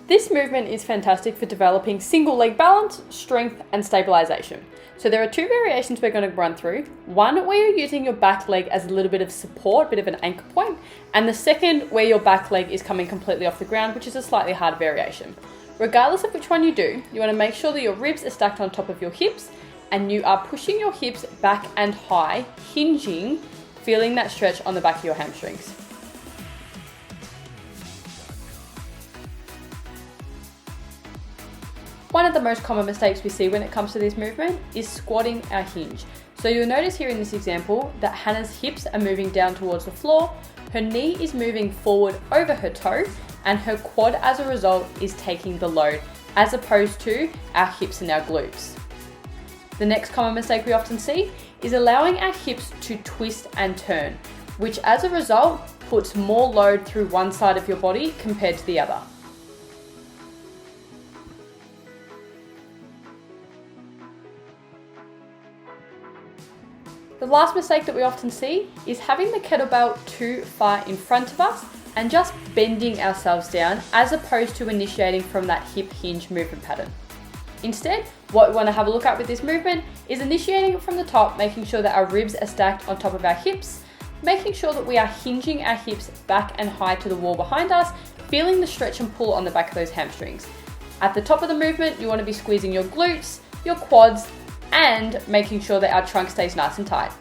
This movement is fantastic for developing single leg balance, strength, and stabilization. So there are two variations we're going to run through. One where you're using your back leg as a little bit of support, a bit of an anchor point, and the second where your back leg is coming completely off the ground, which is a slightly harder variation. Regardless of which one you do, you want to make sure that your ribs are stacked on top of your hips and you are pushing your hips back and high, hinging, feeling that stretch on the back of your hamstrings. One of the most common mistakes we see when it comes to this movement is squatting our hinge. So you'll notice here in this example that Hannah's hips are moving down towards the floor, her knee is moving forward over her toe, and her quad as a result is taking the load, as opposed to our hips and our glutes. The next common mistake we often see is allowing our hips to twist and turn, which as a result puts more load through one side of your body compared to the other. The last mistake that we often see is having the kettlebell too far in front of us and just bending ourselves down as opposed to initiating from that hip hinge movement pattern. Instead, what we want to have a look at with this movement is initiating it from the top, making sure that our ribs are stacked on top of our hips, making sure that we are hinging our hips back and high to the wall behind us, feeling the stretch and pull on the back of those hamstrings. At the top of the movement, you want to be squeezing your glutes, your quads, and making sure that our trunk stays nice and tight.